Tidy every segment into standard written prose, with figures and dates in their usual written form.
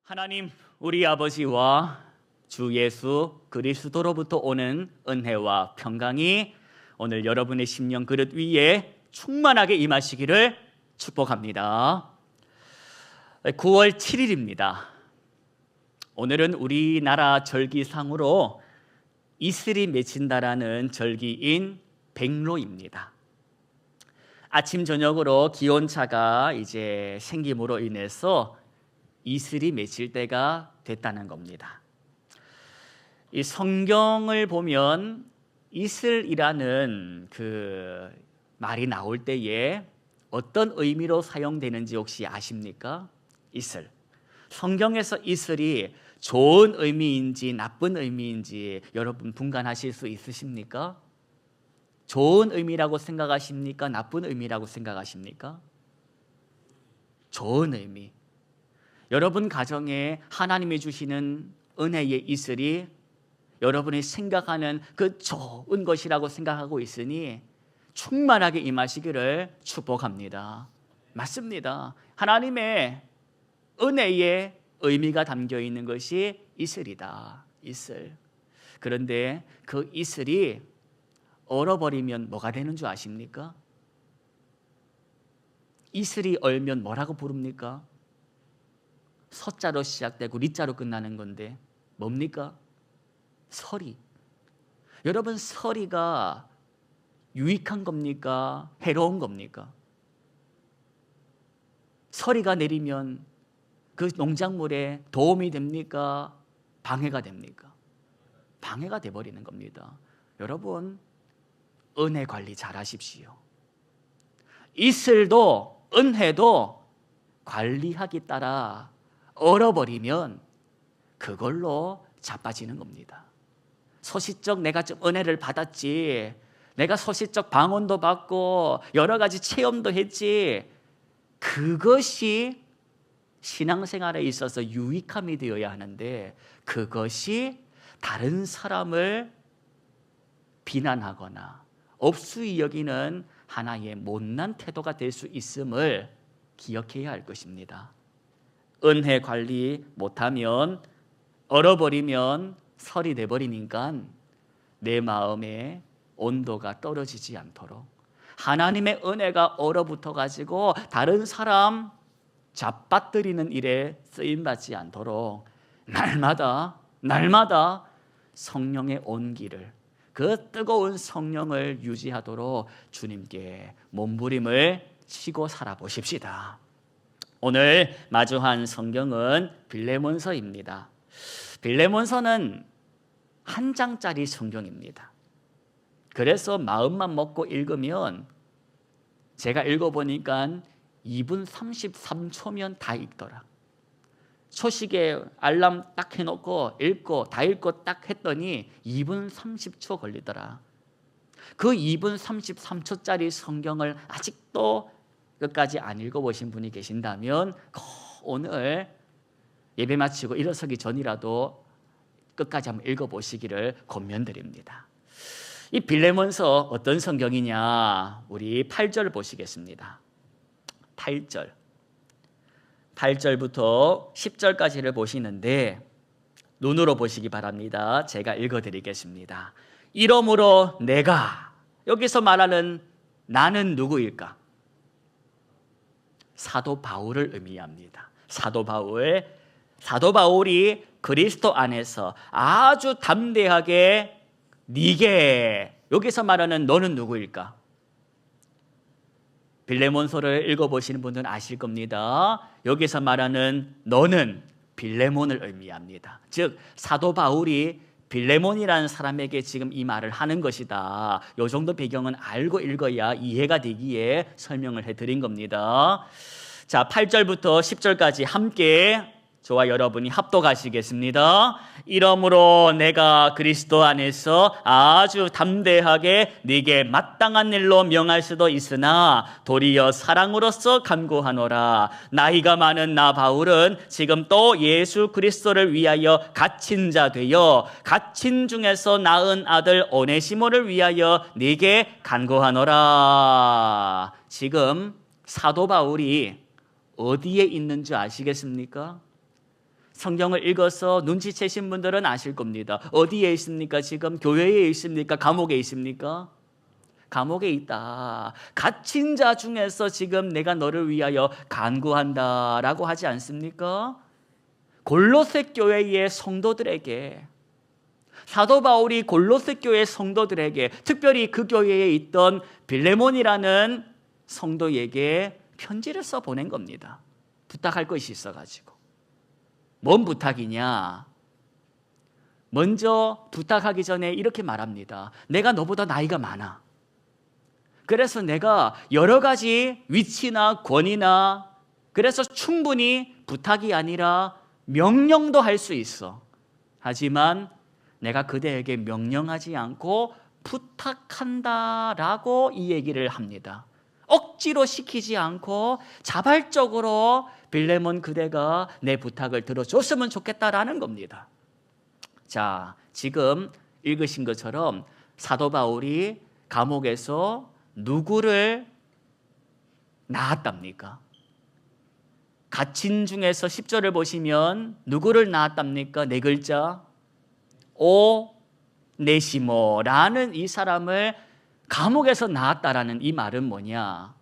하나님 우리 아버지와 주 예수 그리스도로부터 오는 은혜와 평강이 오늘 여러분의 심령 그릇 위에 충만하게 임하시기를 축복합니다. 9월 7일입니다. 오늘은 우리나라 절기상으로 이슬이 맺힌다라는 절기인 백로입니다. 아침 저녁으로 기온차가 이제 생김으로 인해서 이슬이 맺힐 때가 됐다는 겁니다. 이 성경을 보면 이슬이라는 그 말이 나올 때에 어떤 의미로 사용되는지 혹시 아십니까? 이슬. 성경에서 이슬이 좋은 의미인지 나쁜 의미인지 여러분 분간하실 수 있으십니까? 좋은 의미라고 생각하십니까? 나쁜 의미라고 생각하십니까? 좋은 의미. 여러분 가정에 하나님이 주시는 은혜의 이슬이 여러분이 생각하는 그 좋은 것이라고 생각하고 있으니 충만하게 임하시기를 축복합니다. 맞습니다. 하나님의 은혜의 의미가 담겨 있는 것이 이슬이다. 이슬. 그런데 그 이슬이 얼어버리면 뭐가 되는 줄 아십니까? 이슬이 얼면 뭐라고 부릅니까? 서자로 시작되고 리자로 끝나는 건데 뭡니까? 서리. 여러분 서리가 유익한 겁니까? 해로운 겁니까? 서리가 내리면 그 농작물에 도움이 됩니까? 방해가 됩니까? 방해가 돼버리는 겁니다. 여러분 은혜 관리 잘 하십시오. 이슬도 은혜도 관리하기 따라 얼어버리면 그걸로 자빠지는 겁니다. 소시적 내가 좀 은혜를 받았지, 내가 소시적 방언도 받고 여러 가지 체험도 했지, 그것이 신앙생활에 있어서 유익함이 되어야 하는데 그것이 다른 사람을 비난하거나 업수이 여기는 하나의 못난 태도가 될 수 있음을 기억해야 할 것입니다. 은혜 관리 못하면 얼어버리면 설이 돼버리니까 내 마음의 온도가 떨어지지 않도록 하나님의 은혜가 얼어붙어 가지고 다른 사람 잡아뜨리는 일에 쓰임받지 않도록 날마다 성령의 온기를, 그 뜨거운 성령을 유지하도록 주님께 몸부림을 치고 살아보십시다. 오늘 마주한 성경은 빌레몬서입니다. 빌레몬서는 한 장짜리 성경입니다. 그래서 마음만 먹고 읽으면 제가 읽어보니까 2분 33초면 다 읽더라. 초식에 알람 딱 해놓고 읽고 다 읽고 딱 했더니 2분 30초 걸리더라. 그 2분 33초짜리 성경을 아직도 끝까지 안 읽어보신 분이 계신다면 오늘 예배 마치고 일어서기 전이라도 끝까지 한번 읽어보시기를 권면드립니다. 이 빌레몬서 어떤 성경이냐, 우리 8절 보시겠습니다. 8절부터 10절까지를 보시는데 눈으로 보시기 바랍니다. 제가 읽어드리겠습니다. 이러므로 내가, 여기서 말하는 나는 누구일까? 사도 바울을 의미합니다. 사도 바울이 그리스도 안에서 아주 담대하게 네게, 여기서 말하는 너는 누구일까? 빌레몬서를 읽어보시는 분들은 아실 겁니다. 여기서 말하는 너는 빌레몬을 의미합니다. 즉 사도 바울이 빌레몬이라는 사람에게 지금 이 말을 하는 것이다. 이 정도 배경은 알고 읽어야 이해가 되기에 설명을 해드린 겁니다. 자, 8절부터 10절까지 함께 저와 여러분이 합독하시겠습니다. 이러므로 내가 그리스도 안에서 아주 담대하게 네게 마땅한 일로 명할 수도 있으나 도리어 사랑으로서 간구하노라. 나이가 많은 나 바울은 지금 또 예수 그리스도를 위하여 갇힌 자 되어 갇힌 중에서 낳은 아들 오네시모를 위하여 네게 간구하노라. 지금 사도 바울이 어디에 있는 줄 아시겠습니까? 성경을 읽어서 눈치채신 분들은 아실 겁니다. 어디에 있습니까? 지금 교회에 있습니까? 감옥에 있습니까? 감옥에 있다. 갇힌 자 중에서 지금 내가 너를 위하여 간구한다라고 하지 않습니까? 골로새 교회의 성도들에게, 사도 바울이 골로새 교회 성도들에게, 특별히 그 교회에 있던 빌레몬이라는 성도에게 편지를 써 보낸 겁니다. 부탁할 것이 있어가지고. 뭔 부탁이냐? 먼저 부탁하기 전에 이렇게 말합니다. 내가 너보다 나이가 많아. 그래서 내가 여러 가지 위치나 권위나, 그래서 충분히 부탁이 아니라 명령도 할 수 있어. 하지만 내가 그대에게 명령하지 않고 부탁한다라고 이 얘기를 합니다. 억지로 시키지 않고 자발적으로 빌레몬 그대가 내 부탁을 들어줬으면 좋겠다라는 겁니다. 자, 지금 읽으신 것처럼 사도 바울이 감옥에서 누구를 낳았답니까? 갇힌 중에서 10절을 보시면 누구를 낳았답니까? 네 글자. 오네시모라는 이 사람을 감옥에서 낳았다라는 이 말은 뭐냐?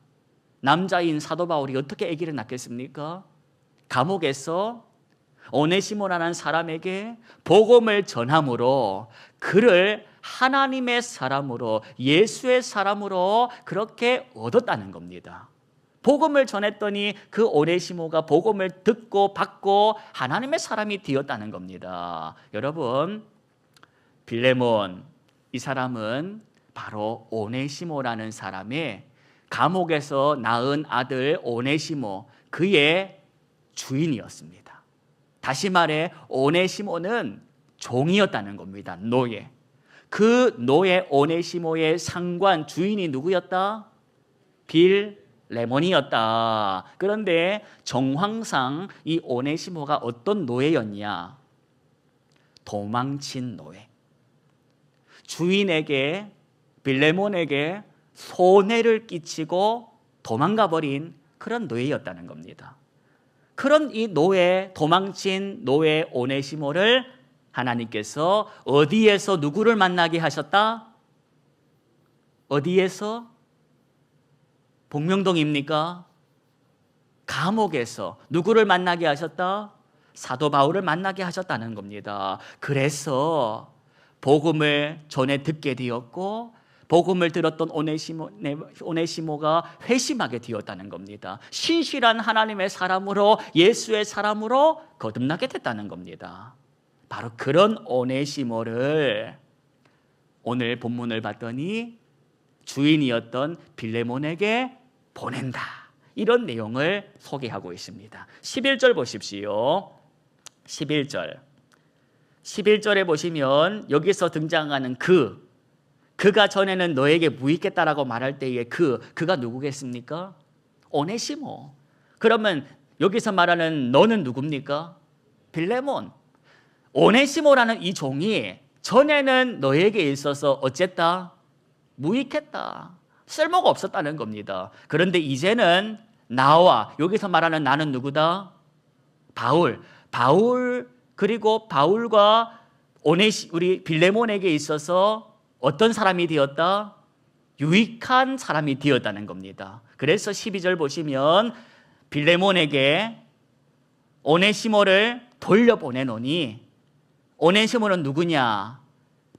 남자인 사도 바울이 어떻게 아기를 낳겠습니까? 감옥에서 오네시모라는 사람에게 복음을 전함으로 그를 하나님의 사람으로, 예수의 사람으로 그렇게 얻었다는 겁니다. 복음을 전했더니 그 오네시모가 복음을 듣고 받고 하나님의 사람이 되었다는 겁니다. 여러분, 빌레몬, 이 사람은 바로 오네시모라는 사람의 감옥에서 낳은 아들 오네시모, 그의 주인이었습니다. 다시 말해 오네시모는 종이었다는 겁니다. 노예. 그 노예 오네시모의 상관 주인이 누구였다? 빌레몬이었다. 그런데 정황상 이 오네시모가 어떤 노예였냐? 도망친 노예. 주인에게, 빌레몬에게 손해를 끼치고 도망가 버린 그런 노예였다는 겁니다. 그런 이 노예, 도망친 노예 오네시모를 하나님께서 어디에서 누구를 만나게 하셨다? 어디에서? 복명동입니까? 감옥에서 누구를 만나게 하셨다? 사도 바울을 만나게 하셨다는 겁니다. 그래서 복음을 전해 듣게 되었고 복음을 들었던 오네시모가 회심하게 되었다는 겁니다. 신실한 하나님의 사람으로, 예수의 사람으로 거듭나게 됐다는 겁니다. 바로 그런 오네시모를 오늘 본문을 봤더니 주인이었던 빌레몬에게 보낸다. 이런 내용을 소개하고 있습니다. 11절 보십시오. 11절에 보시면 여기서 등장하는 그가 전에는 너에게 무익했다라고 말할 때의 그가 누구겠습니까? 오네시모. 그러면 여기서 말하는 너는 누굽니까? 빌레몬. 오네시모라는 이 종이 전에는 너에게 있어서 어쨌다? 무익했다. 쓸모가 없었다는 겁니다. 그런데 이제는 나와, 여기서 말하는 나는 누구다? 바울. 그리고 바울과 우리 빌레몬에게 있어서 어떤 사람이 되었다? 유익한 사람이 되었다는 겁니다. 그래서 12절 보시면 빌레몬에게 오네시모를 돌려보내노니, 오네시모는 누구냐?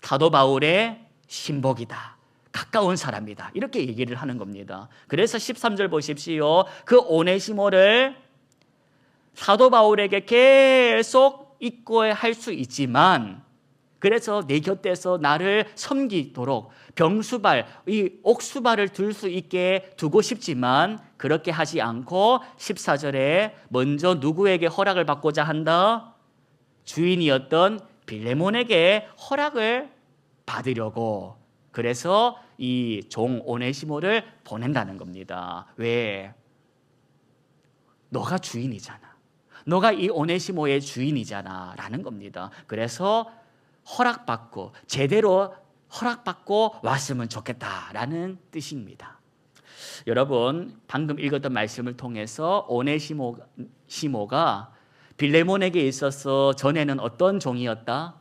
사도 바울의 신복이다. 가까운 사람이다. 이렇게 얘기를 하는 겁니다. 그래서 13절 보십시오. 그 오네시모를 사도 바울에게 계속 입고해 할 수 있지만, 그래서 내 곁에서 나를 섬기도록 병수발, 이 옥수발을 들 수 있게 두고 싶지만 그렇게 하지 않고 14절에 먼저 누구에게 허락을 받고자 한다? 주인이었던 빌레몬에게 허락을 받으려고, 그래서 이 종 오네시모를 보낸다는 겁니다. 왜? 너가 주인이잖아. 너가 이 오네시모의 주인이잖아 라는 겁니다. 그래서 허락받고, 제대로 허락받고 왔으면 좋겠다라는 뜻입니다. 여러분, 방금 읽었던 말씀을 통해서 오네시모가 빌레몬에게 있어서 전에는 어떤 종이었다?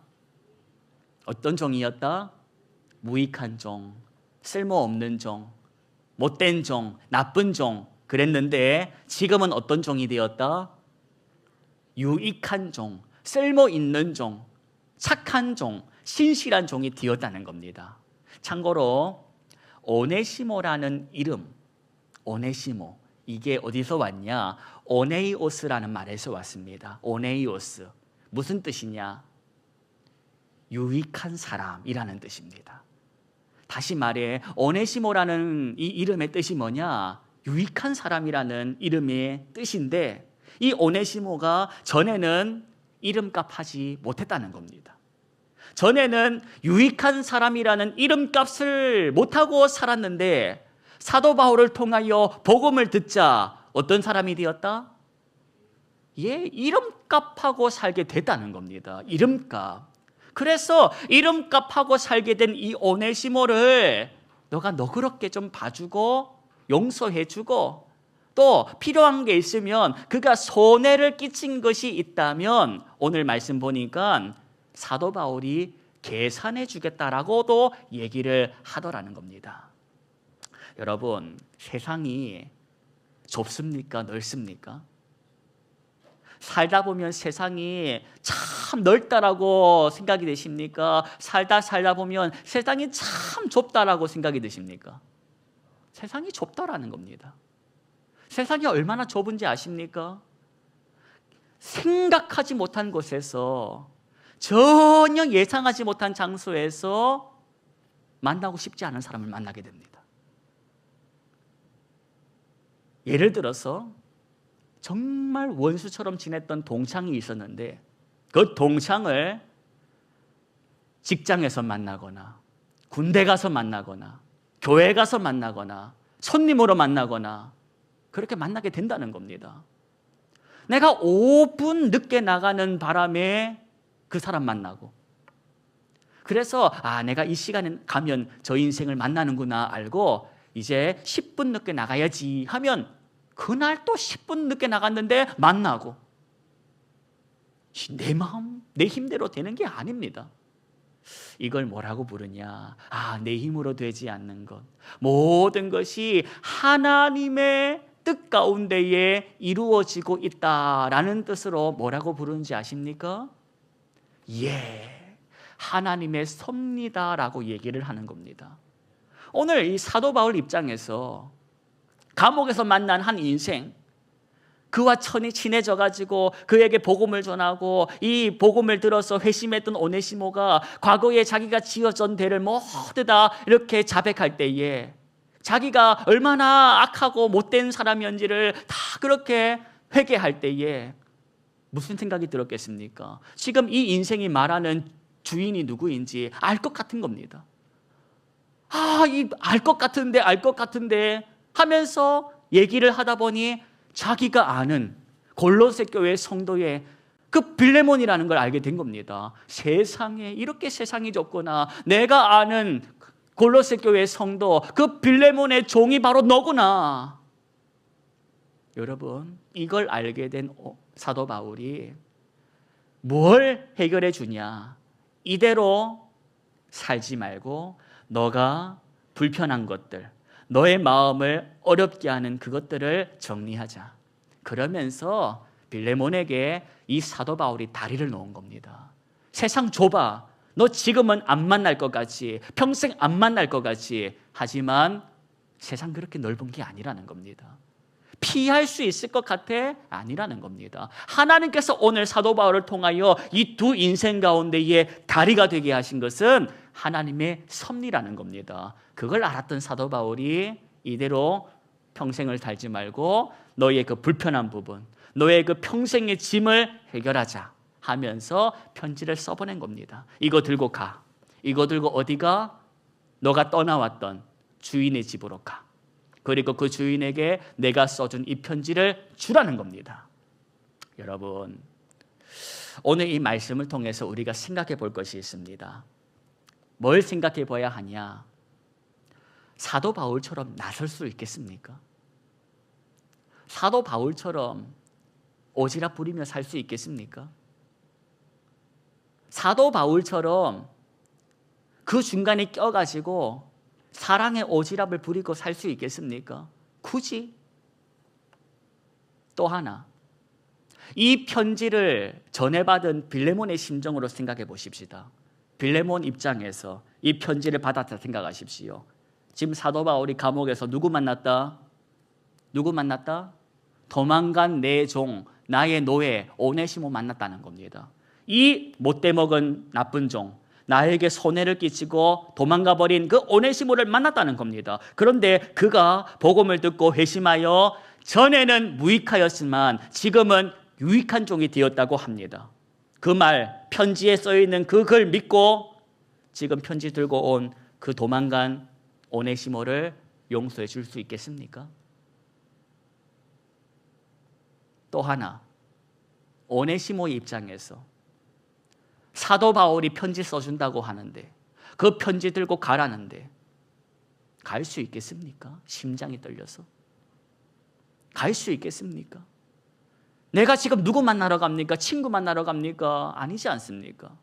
어떤 종이었다? 무익한 종, 쓸모없는 종, 못된 종, 나쁜 종 그랬는데 지금은 어떤 종이 되었다? 유익한 종, 쓸모 있는 종, 착한 종, 신실한 종이 되었다는 겁니다. 참고로 오네시모라는 이름, 오네시모, 이게 어디서 왔냐? 오네이오스라는 말에서 왔습니다. 오네이오스, 무슨 뜻이냐? 유익한 사람이라는 뜻입니다. 다시 말해 오네시모라는 이 이름의 뜻이 뭐냐? 유익한 사람이라는 이름의 뜻인데, 이 오네시모가 전에는 이름값 하지 못했다는 겁니다. 전에는 유익한 사람이라는 이름값을 못하고 살았는데 사도 바울을 통하여 복음을 듣자 어떤 사람이 되었다? 이름값하고 살게 됐다는 겁니다. 이름값. 그래서 이름값하고 살게 된 이 오네시모를 너가 너그럽게 좀 봐주고 용서해주고, 또 필요한 게 있으면 그가 손해를 끼친 것이 있다면 오늘 말씀 보니까 사도 바울이 계산해 주겠다라고도 얘기를 하더라는 겁니다. 여러분, 세상이 좁습니까? 넓습니까? 살다 보면 세상이 참 넓다라고 생각이 되십니까? 살다 보면 세상이 참 좁다라고 생각이 드십니까? 세상이 좁다라는 겁니다. 세상이 얼마나 좁은지 아십니까? 생각하지 못한 곳에서, 전혀 예상하지 못한 장소에서 만나고 싶지 않은 사람을 만나게 됩니다. 예를 들어서 정말 원수처럼 지냈던 동창이 있었는데 그 동창을 직장에서 만나거나 군대 가서 만나거나 교회 가서 만나거나 손님으로 만나거나 그렇게 만나게 된다는 겁니다. 내가 5분 늦게 나가는 바람에 그 사람 만나고, 그래서 내가 이 시간에 가면 저 인생을 만나는구나 알고 이제 10분 늦게 나가야지 하면 그날 또 10분 늦게 나갔는데 만나고, 내 마음, 내 힘대로 되는 게 아닙니다. 이걸 뭐라고 부르냐? 내 힘으로 되지 않는 것. 모든 것이 하나님의 뜻 가운데에 이루어지고 있다라는 뜻으로 뭐라고 부르는지 아십니까? 하나님의 섭리다라고 얘기를 하는 겁니다. 오늘 이 사도 바울 입장에서 감옥에서 만난 한 인생, 그와 천이 친해져 가지고 그에게 복음을 전하고 이 복음을 들어서 회심했던 오네시모가 과거에 자기가 지었던 죄를 모두 다 이렇게 자백할 때에 자기가 얼마나 악하고 못된 사람이었는지를 다 그렇게 회개할 때에 무슨 생각이 들었겠습니까? 지금 이 인생이 말하는 주인이 누구인지 알 것 같은 겁니다. 알 것 같은데 하면서 얘기를 하다 보니 자기가 아는 골로새 교회 성도의 그 빌레몬이라는 걸 알게 된 겁니다. 세상에 이렇게 세상이 좁구나. 내가 아는 골로새 교회 성도 그 빌레몬의 종이 바로 너구나. 여러분, 이걸 알게 된 사도 바울이 뭘 해결해 주냐? 이대로 살지 말고 너가 불편한 것들, 너의 마음을 어렵게 하는 그것들을 정리하자. 그러면서 빌레몬에게 이 사도 바울이 다리를 놓은 겁니다. 세상 좁아. 너 지금은 안 만날 것 같이, 평생 안 만날 것 같이, 하지만 세상 그렇게 넓은 게 아니라는 겁니다. 피할 수 있을 것 같아? 아니라는 겁니다. 하나님께서 오늘 사도 바울을 통하여 이 두 인생 가운데에 다리가 되게 하신 것은 하나님의 섭리라는 겁니다. 그걸 알았던 사도 바울이 이대로 평생을 살지 말고 너의 그 불편한 부분, 너의 그 평생의 짐을 해결하자 하면서 편지를 써보낸 겁니다. 이거 들고 가. 이거 들고 어디 가? 너가 떠나왔던 주인의 집으로 가. 그리고 그 주인에게 내가 써준 이 편지를 주라는 겁니다. 여러분, 오늘 이 말씀을 통해서 우리가 생각해 볼 것이 있습니다. 뭘 생각해 봐야 하냐? 사도 바울처럼 나설 수 있겠습니까? 사도 바울처럼 오지랖 부리며 살 수 있겠습니까? 사도 바울처럼 그 중간에 껴가지고 사랑의 오지랖을 부리고 살 수 있겠습니까? 굳이? 또 하나, 이 편지를 전해받은 빌레몬의 심정으로 생각해 보십시다. 빌레몬 입장에서 이 편지를 받았다 생각하십시오. 지금 사도 바울이 감옥에서 누구 만났다? 누구 만났다? 도망간 내 종, 나의 노예 오네시모 만났다는 겁니다. 이 못돼 먹은 나쁜 종, 나에게 손해를 끼치고 도망가 버린 그 오네시모를 만났다는 겁니다. 그런데 그가 복음을 듣고 회심하여 전에는 무익하였지만 지금은 유익한 종이 되었다고 합니다. 그 말, 편지에 써 있는 그 글 믿고 지금 편지 들고 온 그 도망간 오네시모를 용서해 줄 수 있겠습니까? 또 하나, 오네시모의 입장에서 사도 바울이 편지 써준다고 하는데 그 편지 들고 가라는데 갈 수 있겠습니까? 심장이 떨려서 갈 수 있겠습니까? 내가 지금 누구 만나러 갑니까? 친구 만나러 갑니까? 아니지 않습니까?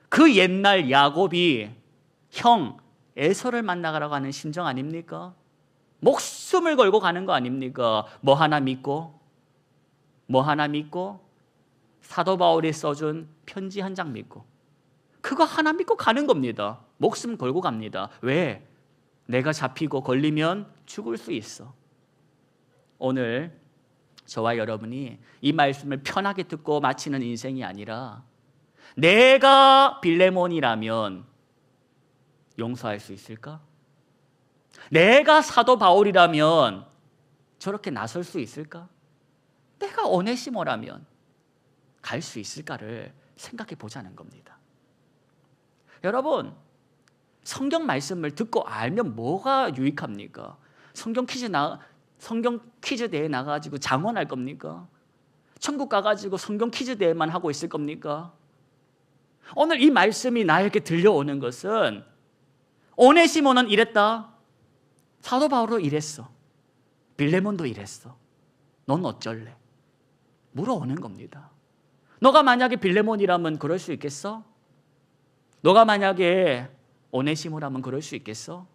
그 옛날 야곱이 형 에서를 만나러 가는 심정 아닙니까? 목숨을 걸고 가는 거 아닙니까? 뭐 하나 믿고 사도 바울이 써준 편지 한 장 믿고 그거 하나 믿고 가는 겁니다. 목숨 걸고 갑니다. 왜? 내가 잡히고 걸리면 죽을 수 있어. 오늘 저와 여러분이 이 말씀을 편하게 듣고 마치는 인생이 아니라 내가 빌레몬이라면 용서할 수 있을까? 내가 사도 바울이라면 저렇게 나설 수 있을까? 내가 오네시모라면 갈 수 있을까를 생각해 보자는 겁니다. 여러분, 성경 말씀을 듣고 알면 뭐가 유익합니까? 성경 퀴즈 대회 나가지고 장원할 겁니까? 천국 가가지고 성경 퀴즈 대회만 하고 있을 겁니까? 오늘 이 말씀이 나에게 들려오는 것은 오네시모는 이랬다. 사도 바울도 이랬어. 빌레몬도 이랬어. 넌 어쩔래? 물어오는 겁니다. 너가 만약에 빌레몬이라면 그럴 수 있겠어? 너가 만약에 오네시모라면 그럴 수 있겠어?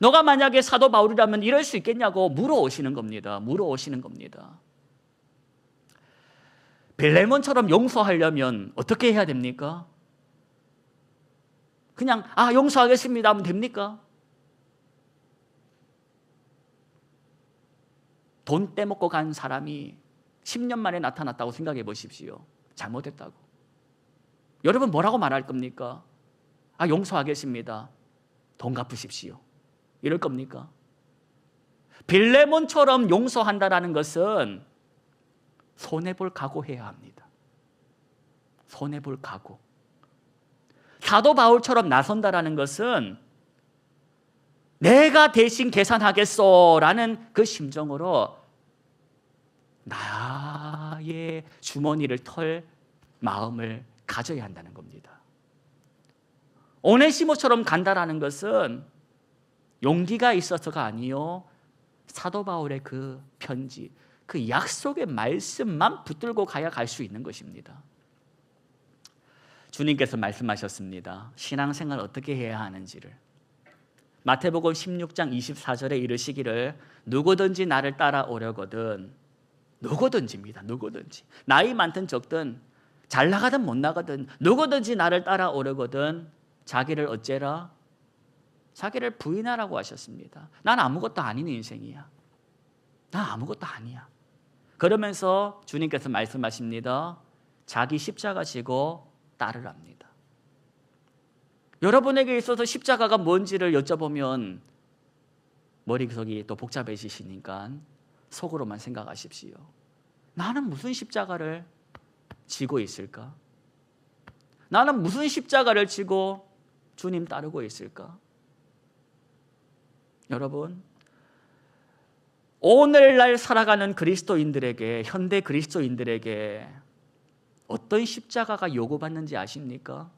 너가 만약에 사도 바울이라면 이럴 수 있겠냐고 물어오시는 겁니다. 물어오시는 겁니다. 빌레몬처럼 용서하려면 어떻게 해야 됩니까? 그냥 용서하겠습니다 하면 됩니까? 돈 떼먹고 간 사람이 10년 만에 나타났다고 생각해 보십시오. 잘못했다고. 여러분 뭐라고 말할 겁니까? 용서하겠습니다. 돈 갚으십시오. 이럴 겁니까? 빌레몬처럼 용서한다는 것은 손해볼 각오해야 합니다. 손해볼 각오. 사도 바울처럼 나선다라는 것은 내가 대신 계산하겠소라는 그 심정으로 나의 주머니를 털 마음을 가져야 한다는 겁니다. 오네시모처럼 간다라는 것은 용기가 있어서가 아니요, 사도 바울의 그 편지, 그 약속의 말씀만 붙들고 가야 갈 수 있는 것입니다. 주님께서 말씀하셨습니다. 신앙생활 어떻게 해야 하는지를. 마태복음 16장 24절에 이르시기를 누구든지 나를 따라오려거든, 누구든지입니다. 누구든지. 나이 많든 적든 잘 나가든 못 나가든 누구든지 나를 따라오려거든 자기를 어째라? 자기를 부인하라고 하셨습니다. 난 아무것도 아닌 인생이야. 난 아무것도 아니야. 그러면서 주님께서 말씀하십니다. 자기 십자가 지고 따르랍니다. 여러분에게 있어서 십자가가 뭔지를 여쭤보면 머릿속이 또 복잡해지시니까 속으로만 생각하십시오. 나는 무슨 십자가를 지고 있을까? 나는 무슨 십자가를 지고 주님 따르고 있을까? 여러분, 오늘날 살아가는 그리스도인들에게, 현대 그리스도인들에게 어떤 십자가가 요구받는지 아십니까?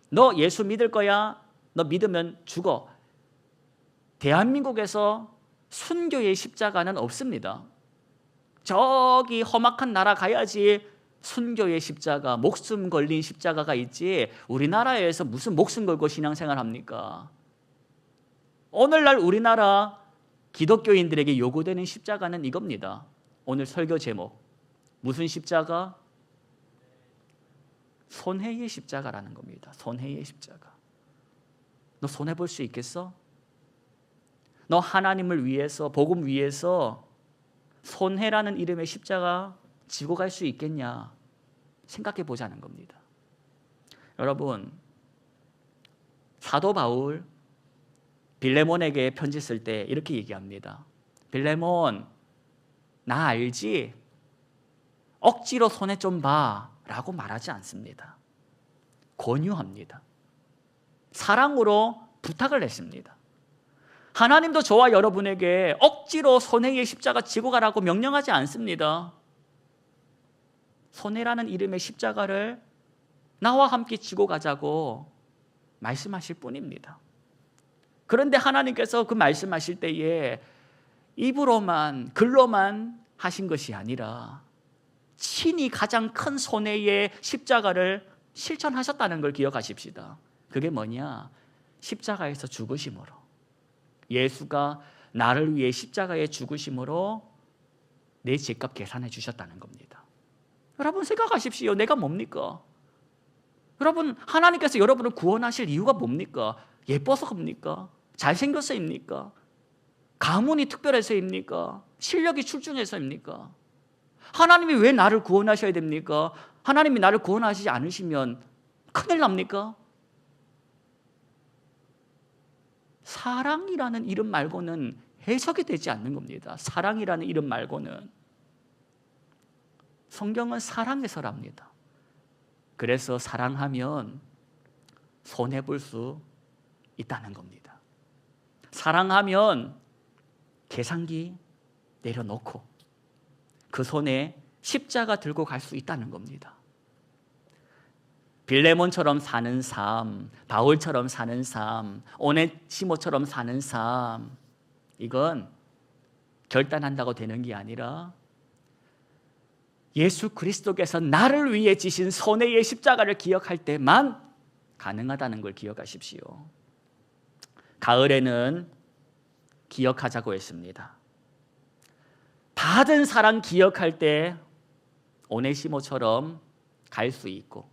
너 예수 믿을 거야? 너 믿으면 죽어. 대한민국에서 순교의 십자가는 없습니다. 저기 험악한 나라 가야지 순교의 십자가, 목숨 걸린 십자가가 있지 우리나라에서 무슨 목숨 걸고 신앙생활 합니까? 오늘날 우리나라 기독교인들에게 요구되는 십자가는 이겁니다. 오늘 설교 제목 무슨 십자가? 손해의 십자가라는 겁니다. 손해의 십자가. 너 손해볼 수 있겠어? 너 하나님을 위해서, 복음 위해서 손해라는 이름의 십자가 지고 갈 수 있겠냐? 생각해 보자는 겁니다. 여러분, 사도 바울 빌레몬에게 편지 쓸 때 이렇게 얘기합니다. 빌레몬, 나 알지? 억지로 손해 좀 봐 라고 말하지 않습니다. 권유합니다. 사랑으로 부탁을 했습니다. 하나님도 저와 여러분에게 억지로 손해의 십자가 지고 가라고 명령하지 않습니다. 손해라는 이름의 십자가를 나와 함께 지고 가자고 말씀하실 뿐입니다. 그런데 하나님께서 그 말씀하실 때에 입으로만, 글로만 하신 것이 아니라 친히 가장 큰 손해의 십자가를 실천하셨다는 걸 기억하십시다. 그게 뭐냐? 십자가에서 죽으심으로, 예수가 나를 위해 십자가에 죽으심으로 내 죄값 계산해 주셨다는 겁니다. 여러분 생각하십시오. 내가 뭡니까? 여러분, 하나님께서 여러분을 구원하실 이유가 뭡니까? 예뻐서입니까? 잘생겨서입니까? 가문이 특별해서입니까? 실력이 출중해서입니까? 하나님이 왜 나를 구원하셔야 됩니까? 하나님이 나를 구원하시지 않으시면 큰일 납니까? 사랑이라는 이름 말고는 해석이 되지 않는 겁니다. 사랑이라는 이름 말고는. 성경은 사랑해서랍니다. 그래서 사랑하면 손해볼 수 있다는 겁니다. 사랑하면 계산기 내려놓고 그 손에 십자가 들고 갈 수 있다는 겁니다. 빌레몬처럼 사는 삶, 바울처럼 사는 삶, 오네시모처럼 사는 삶, 이건 결단한다고 되는 게 아니라 예수 그리스도께서 나를 위해 지신 손해의 십자가를 기억할 때만 가능하다는 걸 기억하십시오. 가을에는 기억하자고 했습니다. 받은 사랑 기억할 때 오네시모처럼 갈 수 있고,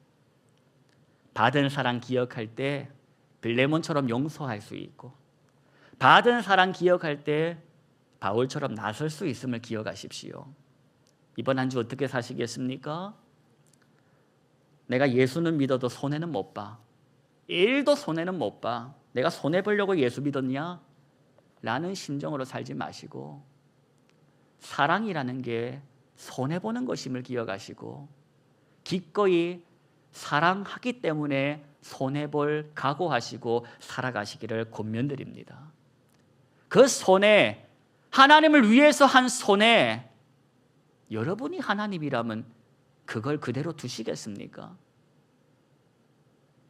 받은 사랑 기억할 때 빌레몬처럼 용서할 수 있고, 받은 사랑 기억할 때 바울처럼 나설 수 있음을 기억하십시오. 이번 한 주 어떻게 사시겠습니까? 내가 예수는 믿어도 손해는 못 봐. 1도 손해는 못 봐. 내가 손해 보려고 예수 믿었냐? 라는 심정으로 살지 마시고 사랑이라는 게 손해보는 것임을 기억하시고 기꺼이 사랑하기 때문에 손해볼 각오하시고 살아가시기를 권면드립니다. 그 손해, 하나님을 위해서 한 손해, 여러분이 하나님이라면 그걸 그대로 두시겠습니까?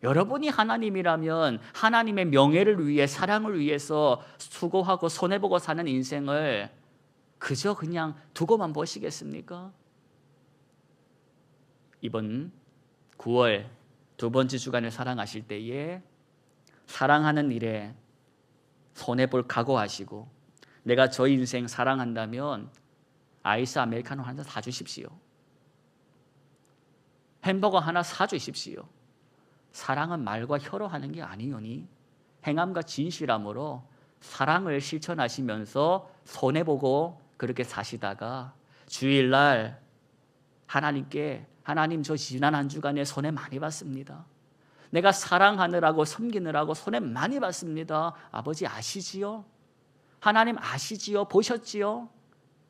여러분이 하나님이라면 하나님의 명예를 위해, 사랑을 위해서 수고하고 손해보고 사는 인생을 그저 그냥 두고만 보시겠습니까? 이번 9월 두 번째 주간을 사랑하실 때에 사랑하는 일에 손해볼 각오하시고 내가 저 인생 사랑한다면 아이스 아메리카노 하나 사주십시오. 햄버거 하나 사주십시오. 사랑은 말과 혀로 하는 게 아니오니 행함과 진실함으로 사랑을 실천하시면서 손해보고 그렇게 사시다가 주일날 하나님께 하나님 저 지난 한 주간에 손해 많이 봤습니다. 내가 사랑하느라고 섬기느라고 손해 많이 봤습니다. 아버지 아시지요? 하나님 아시지요? 보셨지요?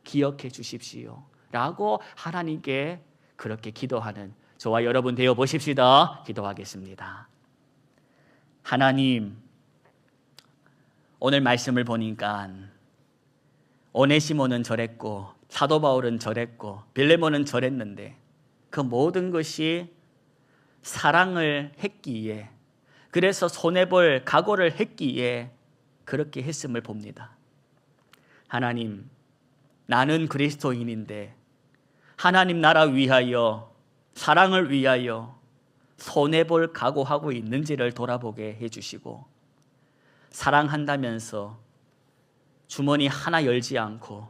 기억해 주십시오. 라고 하나님께 그렇게 기도하는 저와 여러분 되어 보십시다. 기도하겠습니다. 하나님, 오늘 말씀을 보니까 오네시모는 저랬고 사도 바울은 저랬고 빌레몬은 저랬는데 그 모든 것이 사랑을 했기에, 그래서 손해볼 각오를 했기에 그렇게 했음을 봅니다. 하나님, 나는 그리스도인인데 하나님 나라 위하여, 사랑을 위하여 손해볼 각오하고 있는지를 돌아보게 해주시고, 사랑한다면서 주머니 하나 열지 않고,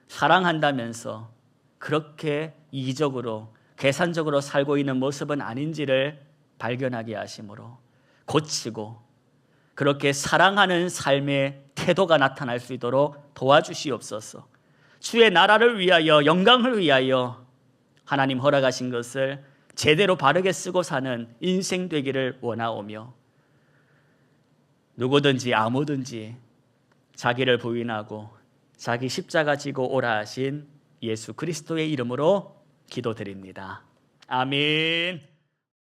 사랑한다면서 그렇게 이기적으로 계산적으로 살고 있는 모습은 아닌지를 발견하게 하심으로 고치고, 그렇게 사랑하는 삶의 태도가 나타날 수 있도록 도와주시옵소서. 주의 나라를 위하여, 영광을 위하여 하나님 허락하신 것을 제대로 바르게 쓰고 사는 인생 되기를 원하오며, 누구든지 아무든지 자기를 부인하고 자기 십자가 지고 오라 하신 예수 그리스도의 이름으로 기도드립니다. 아멘.